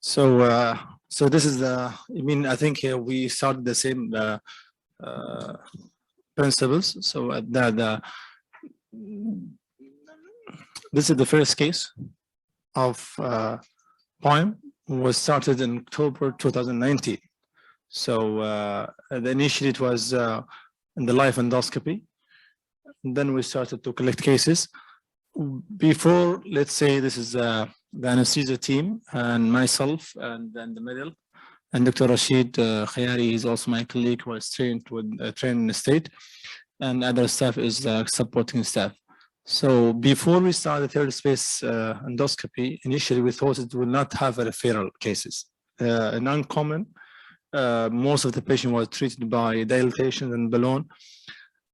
So this is the, I mean, I think we started the same principles. So this is the first case of poem, was started in October 2019. So initially it was in the live endoscopy. And then we started to collect cases. Before, let's say this is the anesthesia team and myself, and then the middle, and Dr. Rashid Khayari is also my colleague who was trained in the state, and other staff is supporting staff. So before we started third space endoscopy, initially we thought it would not have referral cases. Non-common, most of the patient was treated by dilatation and balloon.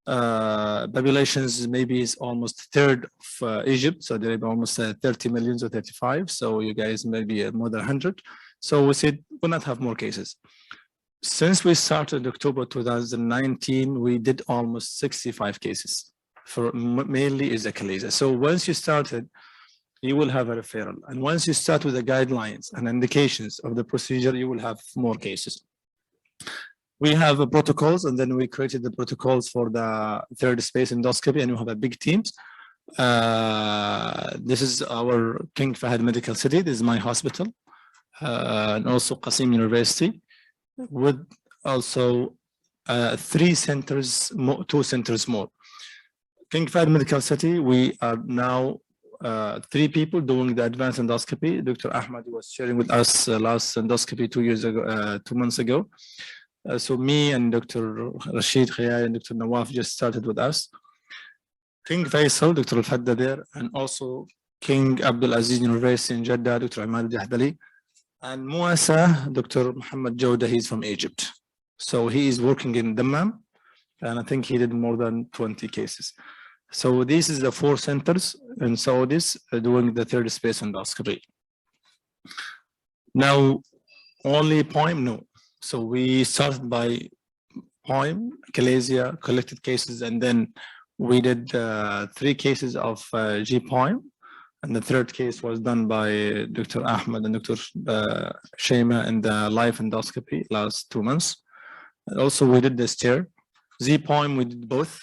Populations maybe is almost a third of Egypt, so there are almost 30 million or 35. So you guys maybe more than 100. So we said we'll not have more cases. Since we started October 2019, we did almost 65 cases for mainly is achilles. So once you started, you will have a referral, and once you start with the guidelines and indications of the procedure, you will have more cases. We have protocols, and then we created the protocols for the third space endoscopy, and we have a big teams. This is our King Fahd Medical City. This is my hospital, and also Qasim University, with also 3 centers, 2 centers more. King Fahd Medical City, we are now 3 people doing the advanced endoscopy. Dr. Ahmad was sharing with us last endoscopy 2 months ago. So me and Dr. Rashid Khayari and Dr. Nawaf just started with us. King Faisal, Dr. Al-Fadda there, and also King Abdul Aziz University in Jeddah, Dr. Ahmad Jahdali, and Muasa, Dr. Muhammad Jawda, he's from Egypt. So he is working in Dammam, and I think he did more than 20 cases. So this is the 4 centers in Saudis doing the third space endoscopy. Now, only poem, no. So we started by poem, achalasia, collected cases, and then we did 3 cases of G poem, and the 3rd case was done by Dr. Ahmed and Dr. Shema in the live endoscopy last 2 months. And also we did the stair. Z poem, we did both.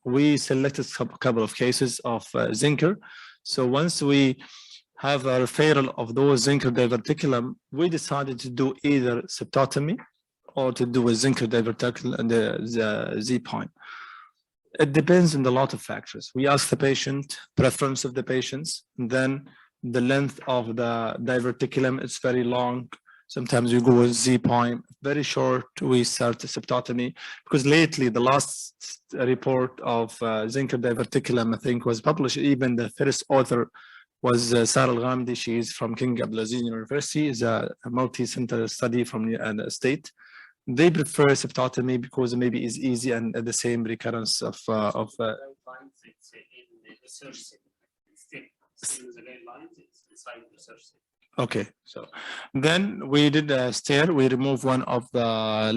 We selected a couple of cases of Zinker. So once we have a referral of those Zinker diverticulum, we decided to do either septotomy or to do a Zinker diverticulum and the Z point. It depends on a lot of factors. We ask the patient, preference of the patients, and then the length of the diverticulum is very long. Sometimes we go with Z point, very short, we start the septotomy, because lately the last report of Zinker diverticulum, I think, was published. Even the first author was Sarah Al-Ghamdi. She is from King Abdulaziz University, is a multi-center study from the state. They prefer septotomy because maybe it's easy and the same recurrence of Okay, so then we did a stair. We removed one of the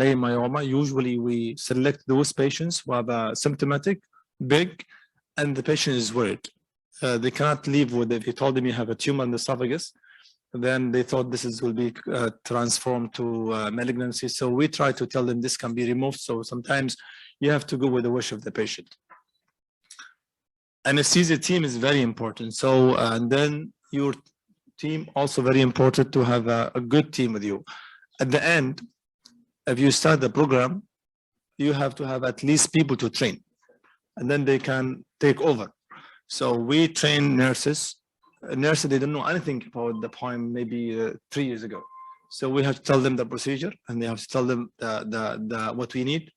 leiomyoma. Usually we select those patients who have a symptomatic, big, and the patient is worried. They cannot live with it. If you told them you have a tumor in the esophagus, then they thought this will be transformed to malignancy. So we try to tell them this can be removed. So sometimes you have to go with the wish of the patient. Anesthesia team is very important. So and then your team also very important to have a good team with you. At the end, if you start the program, you have to have at least people to train, and then they can take over. So we train nurses. Nurses, they don't know anything about the poem maybe 3 years ago. So we have to tell them the procedure, and they have to tell them what we need,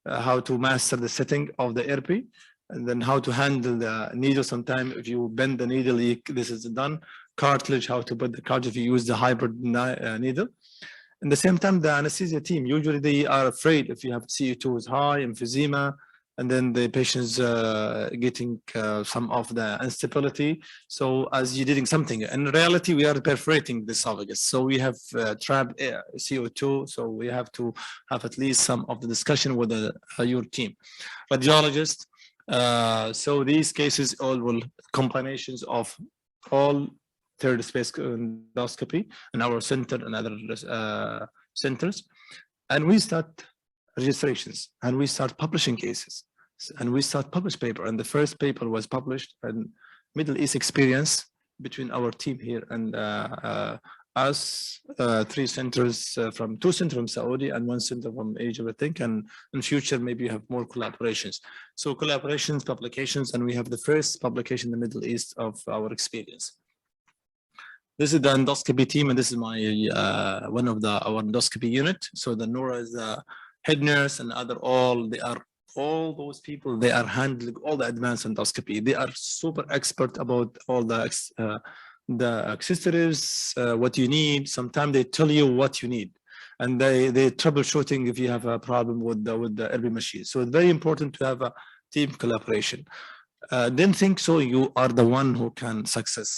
how to master the setting of the ERP, and then how to handle the needle. Sometimes if you bend the needle, this is done. Cartilage, how to put the cartilage if you use the hybrid needle. At the same time, the anesthesia team, usually they are afraid if you have CO2 is high, emphysema, and then the patient's getting some of the instability. So as you're doing something, in reality, we are perforating the esophagus. So we have trapped CO2. So we have to have at least some of the discussion with your team. Radiologist. So these cases all will combinations of all third space endoscopy in our center and other centers. And we start registrations and we start publishing cases and we start publish paper. And the first paper was published in Middle East experience between our team here and us, 3 centers from 2 centers from Saudi and 1 center from Asia, I think, and in future maybe you have more collaborations. So collaborations, publications, and we have the first publication in the Middle East of our experience. This is the endoscopy team, and this is my one of our endoscopy unit. So the Nora is the head nurse and other all those people, they are handling all the advanced endoscopy. They are super expert about all the accessories, what you need. Sometimes they tell you what you need, and they troubleshooting if you have a problem with the Lehaiby machine. So it's very important to have a team collaboration. Then think so you are the one who can success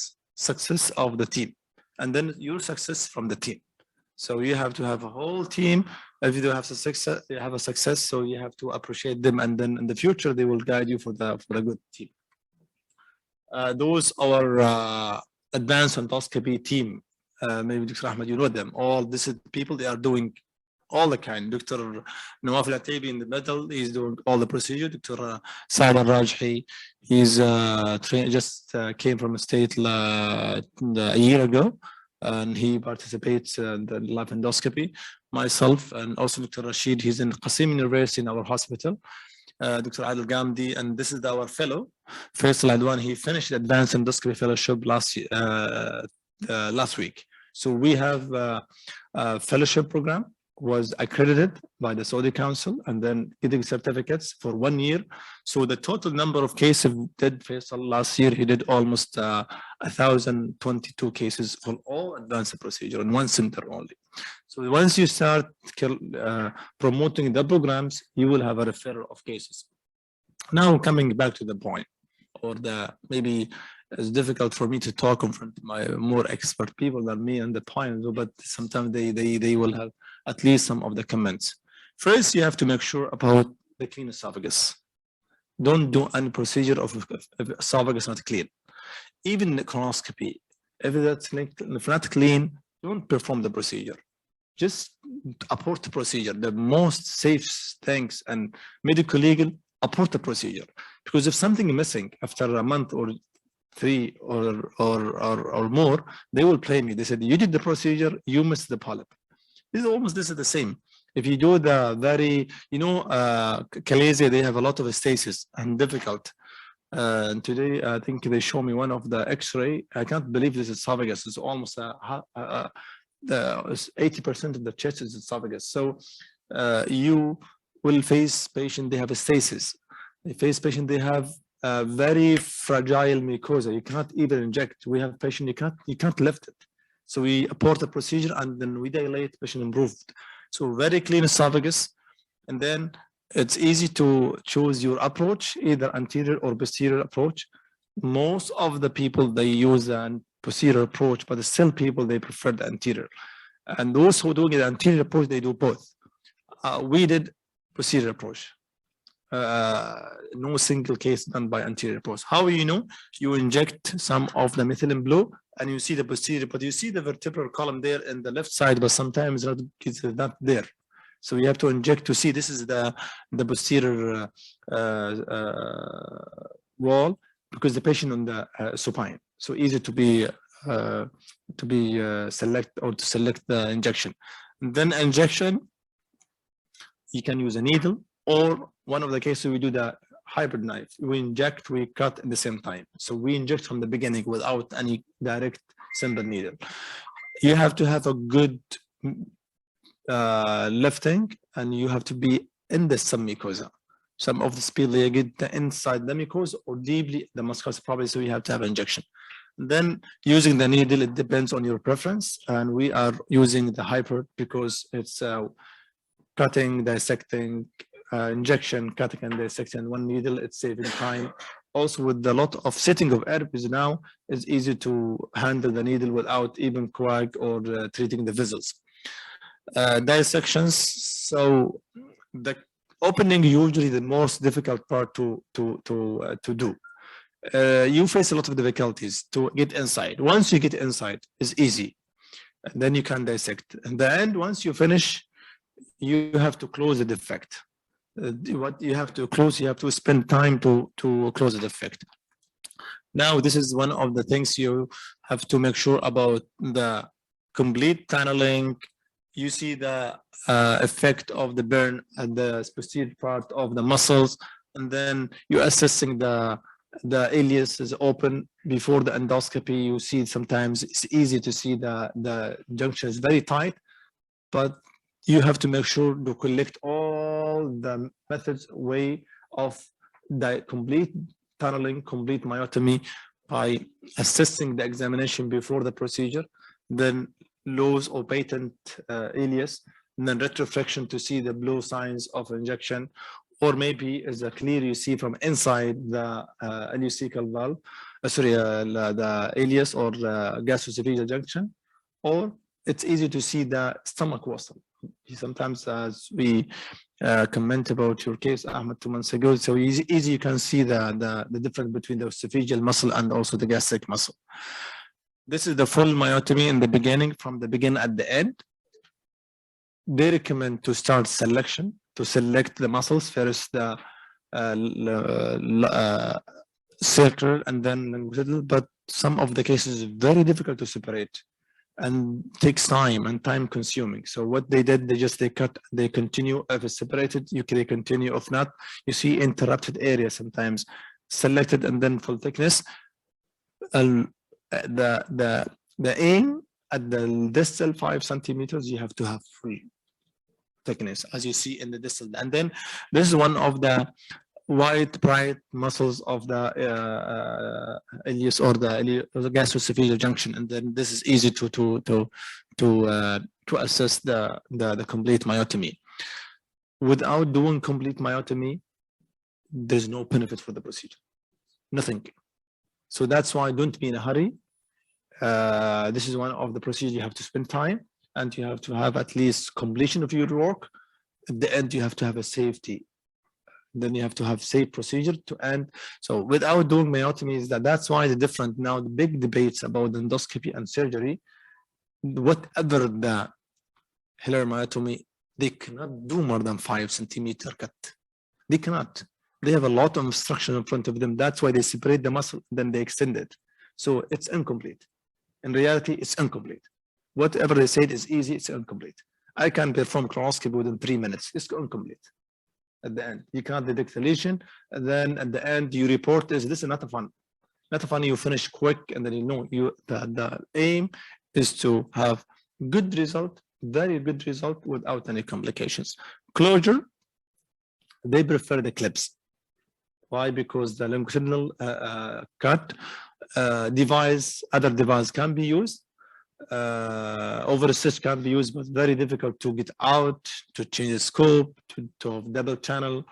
of the team, and then your success from the team. So you have to have a whole team. If you don't have success, you have a success. So you have to appreciate them, and then in the future they will guide you for the good team. Those our advanced endoscopy team. Maybe Dr. Ahmed, you know them all. This is people, they are doing all the kind. Dr. Nawaf Al-Atyaibi in the middle, he's doing all the procedure. Dr. Saad Al-Rajhi, he's just came from a state a year ago, and he participates in the live endoscopy. Myself and also Dr. Rashid, he's in Qasim University in our hospital. Dr. Adil Gamdi, and this is our fellow, Faisal Adwan. He finished the advanced endoscopy fellowship last week. So we have a fellowship program, was accredited by the Saudi Council, and then getting certificates for 1 year. So the total number of cases did Faisal last year, he did almost 1,022 cases for all advanced procedure in 1 center only. So once you start promoting the programs, you will have a referral of cases. Now coming back to the point, or maybe it's difficult for me to talk in front of my more expert people than me and the point, but sometimes they will have at least some of the comments. First, you have to make sure about the clean esophagus. Don't do any procedure of esophagus not clean. Even the colonoscopy, if not clean, don't perform the procedure. Just abort the procedure. The most safe things and medical legal, abort the procedure. Because if something is missing after a month or 3 or more, they will blame you. They said, you did the procedure, you missed the polyp. This is the same. If you do the very, chalasia, they have a lot of stasis and difficult. And today, I think they show me one of the X-ray. I can't believe this is esophagus. It's almost 80% of the chest is esophagus. So you will face patient, they have a stasis. They face patient, they have a very fragile mucosa. You cannot even inject. We have patient, you can't lift it. So we abort the procedure and then we dilate, patient improved. So very clean esophagus. And then it's easy to choose your approach, either anterior or posterior approach. Most of the people, they use an posterior approach, but still people, they prefer the anterior. And those who do the anterior approach, they do both. We did posterior approach. No single case done by anterior approach. How you know? You inject some of the methylene blue and you see the posterior, but you see the vertebral column there in the left side, but sometimes it's not there. So you have to inject to see this is the posterior wall, because the patient on the supine. So easy to be select the injection. And then injection, you can use a needle, or one of the cases we do the hybrid knife. We inject, we cut at the same time. So we inject from the beginning without any direct simple needle. You have to have a good lifting, and you have to be in the submucosa. Some of the speed they get the inside the mucosa or deeply the muscles probably, so you have to have injection. Then using the needle, it depends on your preference, and we are using the hybrid because it's cutting, dissecting, injection, cutting and dissecting one needle. It's saving time. Also, with a lot of setting of herpes now, it's easy to handle the needle without even quag or treating the vessels. Dissections. So the opening usually the most difficult part to do. you face a lot of difficulties to get inside. Once you get inside, it's easy. And then you can dissect. In the end, once you finish, you have to close the defect. What you have to close, you have to spend time to close the defect. Now, this is one of the things you have to make sure about the complete tunneling. You see the effect of the burn at the posterior part of the muscles, and then you're assessing the ileus is open before the endoscopy. You see sometimes it's easy to see the junction is very tight, but you have to make sure to collect all the methods way of the complete tunneling, complete myotomy by assessing the examination before the procedure, then loose or patent ileus, and then retroflexion to see the blue signs of injection, or maybe is a clear you see from inside the ileocecal valve, the ileus or the gastroesophageal junction, or it's easy to see the stomach vessel. Sometimes, as we comment about your case, Ahmed, 2 months ago, so easy you can see the difference between the esophageal muscle and also the gastric muscle. This is the full myotomy in the beginning, from the beginning at the end. They recommend to start selection, to select the muscles first, the circular and then longitudinal, but some of the cases are very difficult to separate and takes time and time consuming. So what they did, they cut, they continue. If it's separated, they continue. If not, you see interrupted area sometimes, selected and then full thickness. The aim at the distal 5 centimeters, you have to have full thickness, as you see in the distal. And then this is one of the white bright muscles of the ileus or the gastroesophageal junction, and then this is easy to assess the complete myotomy. Without doing complete myotomy, there's no benefit for the procedure, nothing. So that's why don't be in a hurry. This is one of the procedures you have to spend time, and you have to have at least completion of your work. At the end, you have to have a safety. Then you have to have safe procedure to end. So without doing myotomy, that's why the different now the big debates about endoscopy and surgery. Whatever the hilar myotomy, they cannot do more than 5 centimeter cut. They cannot. They have a lot of obstruction in front of them. That's why they separate the muscle, then they extend it. So it's incomplete. In reality, it's incomplete. Whatever they said is easy, it's incomplete. I can perform colonoscopy within 3 minutes. It's incomplete. At the end, you can't detect the lesion, and then at the end you report this is not a fun. Not a fun. You finish quick, and then you know the aim is to have good result, very good result without any complications. Closure, they prefer the clips. Why? Because the longitudinal cut device, other device can be used. Overstitch can be used, but very difficult to get out, to change the scope, to have double channel,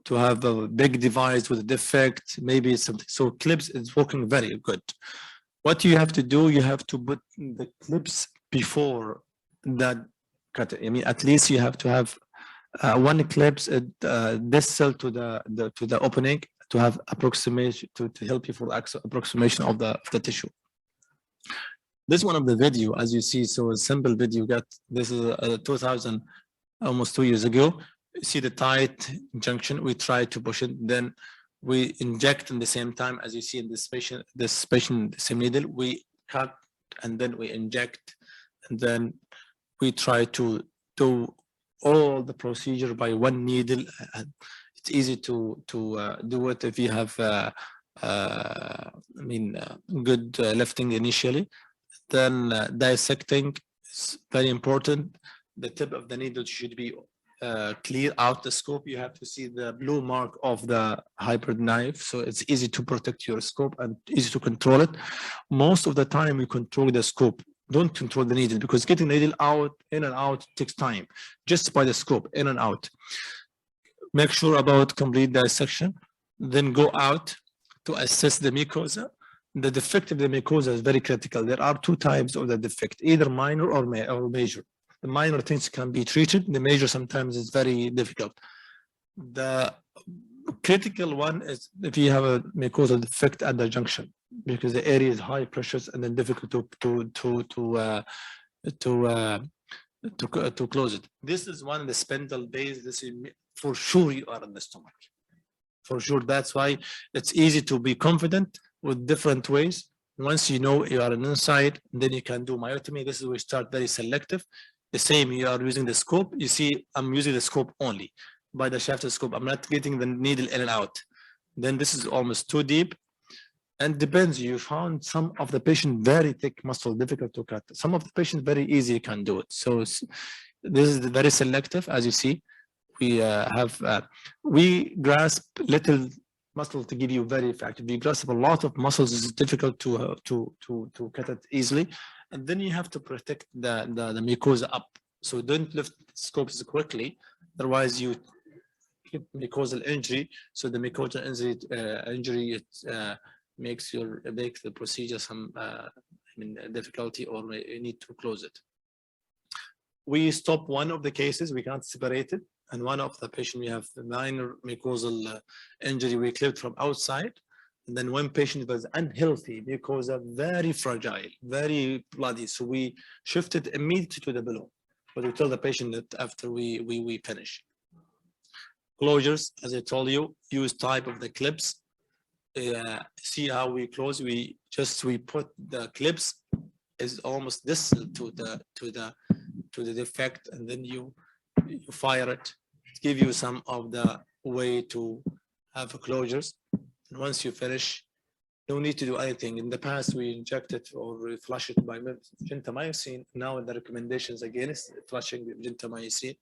to have a big device with a defect, maybe something. So clips is working very good. What you have to do, you have to put the clips before that cut. I mean, at least you have to have one clips distal to the opening to have approximation to help you for approximation of the tissue. This is one of the video, as you see, so a simple video got, this is 2000, almost 2 years ago. You see the tight junction, we try to push it, then we inject in the same time, as you see in this patient, the same needle, we cut and then we inject, and then we try to do all the procedure by one needle. It's easy to do it if you have, good lifting initially. Then dissecting is very important. The tip of the needle should be clear out the scope. You have to see the blue mark of the hybrid knife, so it's easy to protect your scope and easy to control it. Most of the time we control the scope, don't control the needle, because getting the needle out, in and out takes time. Just by the scope, in and out. Make sure about complete dissection, then go out to assess the mucosa. The defect of the mucosa is very critical. There are 2 types of the defect, either minor or major. The minor things can be treated. The major sometimes is very difficult. The Critical one is if you have a mucosal defect at the junction, because the area is high pressures and then difficult to close it. This is one of the spindle base. This is for sure you are in the stomach. For sure, that's why it's easy to be confident with different ways. Once you know you are an inside, then you can do myotomy. This is where we start very selective. The same, you are using the scope. You see, I'm using the scope only by the shaft of the scope. I'm not getting the needle in and out. Then this is almost too deep. And depends, you found some of the patient very thick muscle, difficult to cut. Some of the patients very easy, you can do it. So this is very selective, as you see. We grasp little muscle to give you very effective. You grasp a lot of muscles, it's difficult to cut it easily. And then you have to protect the mucosa up. So don't lift scopes quickly, otherwise you keep mucosal injury. So the mucosal injury makes the procedure some difficulty, or you need to close it. We stop one of the cases, we can't separate it, and one of the patient we have minor mucosal injury we clipped from outside, and then one patient was unhealthy mucosa, very fragile, very bloody, so we shifted immediately to the below. But we tell the patient that after we finish. Closures, as I told you, use type of the clips. See how we close. We put the clips is almost distal to the defect, and then you fire it. Give you some of the way to have closures. And once you finish, no need to do anything. In the past, we injected or we flush it by gentamicin. Now the recommendations again is flushing with gentamicin.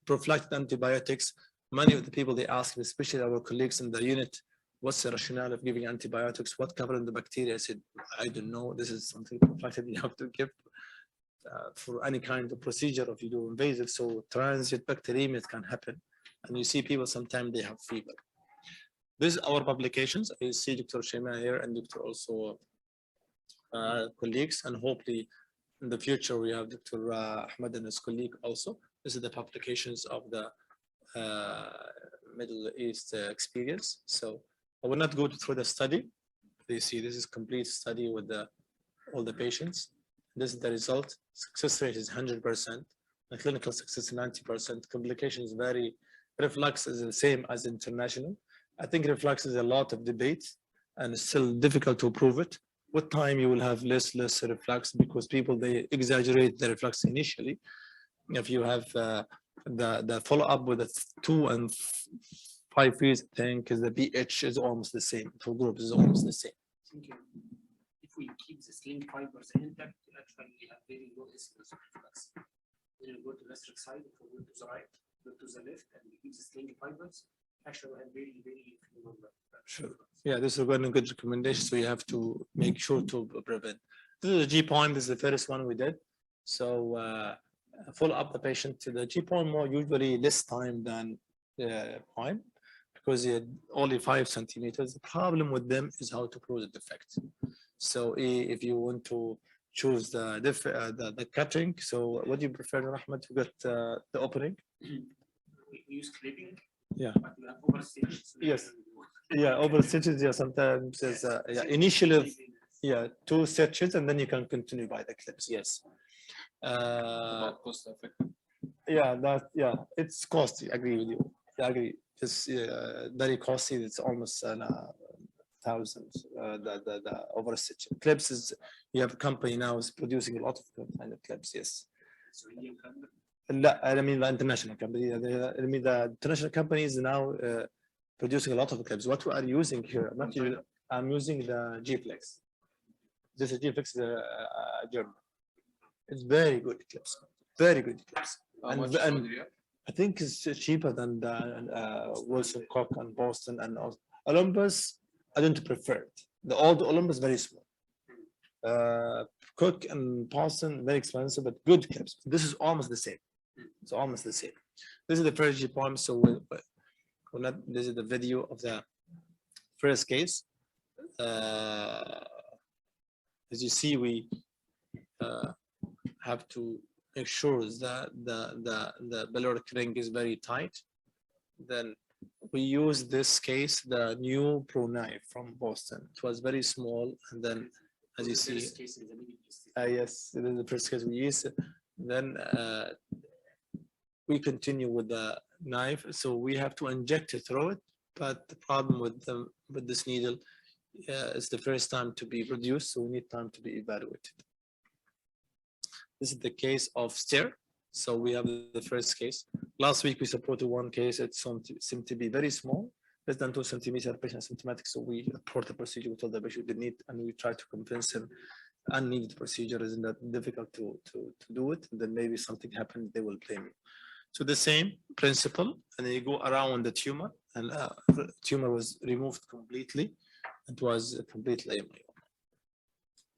Prophylactic antibiotics. Many of the people they ask, especially our colleagues in the unit, what's the rationale of giving antibiotics? What covers the bacteria? I said, I don't know. This is something prophylactic you have to give for any kind of procedure if you do invasive. So transient bacteremia can happen. And you see people sometimes they have fever. This is our publications. I see Dr. Shema here and Dr. also colleagues, and hopefully in the future we have Dr. Ahmed and his colleague also. This is the publications of the Middle East experience. So I will not go through the study. You see, this is complete study with all the patients. This is the result. Success rate is 100%. The clinical success is 90%. Complications vary. Reflux is the same as international. I think reflux is a lot of debate, and it's still difficult to prove it. With time, you will have less reflux because people, they exaggerate the reflux initially. If you have the follow-up with the 2 and 5 years, I think is the pH is almost the same. For groups is almost the same. If we keep the sling fibers intact, actually we have very low incidence of reflux. When you go to the gastric side, if we go to the right, go to the left, and we keep the sling fibers, actually we have very few number. Sure. Yeah, this is one good recommendation. So you have to make sure to prevent. This is a G point. This is the first one we did. So follow up the patient to the G point more usually less time than point, because only 5 centimeters. The problem with them is how to close the defect. So if you want to choose the cutting, so what do you prefer, Rahmat, to get the opening? We use clipping. Yeah. But we have overstitches. Yes. Yeah, overstitches. Yeah, sometimes it's initially 2 stitches, and then you can continue by the clips. Yes. Cost effective. Yeah, it's costly. I agree with you. I agree. It's very costly. It's almost thousands. The overstitch clips is, you have a company now is producing a lot of kind of clips. Yes. So Indian company. I mean the international company. I mean the international company is now producing a lot of clips. What we are using here, I'm using the G-Flex. This is G-Flex, German. It's very good clips. Very good clips. And I think it's cheaper than the Wilson, Koch, and Boston, and Olympus. I don't prefer it. The old Olympus very small. Cook and Boston very expensive, but good clips. This is almost the same. It's almost the same. This is the first G point. So this is the video of the first case. As you see, we have to make sure that the pyloric ring is very tight. Then we used this case, the new Pro knife from Boston. It was very small, and then as you see, First case in the Middle East. yes, it is the first case we used. Then we continue with the knife, so we have to inject it through it. But the problem with this needle, it's the first time to be produced, so we need time to be evaluated. This is the case of STER. So we have the first case. Last week we supported one case. It seemed to be very small, less than 2 centimeters, patient asymptomatic. So we report the procedure. We told the patient the need, and we try to convince him unneeded procedure isn't that difficult to do it. And then maybe something happened, they will blame you. So the same principle, and then you go around the tumor, and the tumor was removed completely. It was completely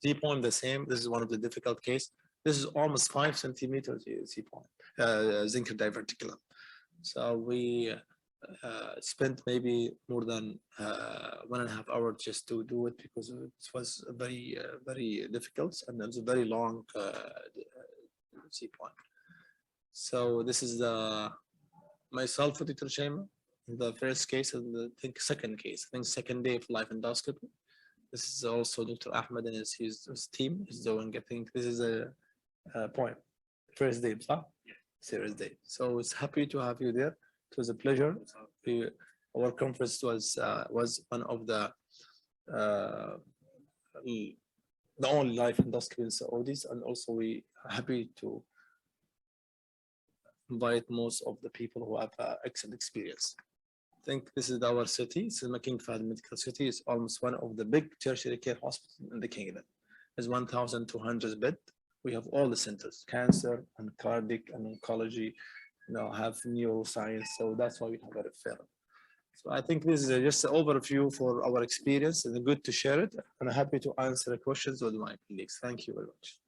Z-point the same. This is one of the difficult case. This is almost 5 centimeters Z-point, zinc diverticulum. So we spent maybe more than 1.5 hours just to do it because it was very, very difficult, and it was a very long Z-point. So this is myself with Dr. Shema, the first case, and I think second case, I think second day of live endoscopy. This is also Dr. Ahmed and his team is doing. I think this is a point. First day, serious day. So it's happy to have you there. It was a pleasure. Our conference was one of the only live endoscopy in Saudis, and also we are happy to invite most of the people who have excellent experience. I think this is our city. It's the King Fahd Medical City. It's almost one of the big tertiary care hospitals in the kingdom. It's 1,200 bed. We have all the centers, cancer and cardiac and oncology, have neuroscience. So that's why we have a referral. So I think this is just an overview for our experience, and good to share it. And I'm happy to answer questions with my colleagues. Thank you very much.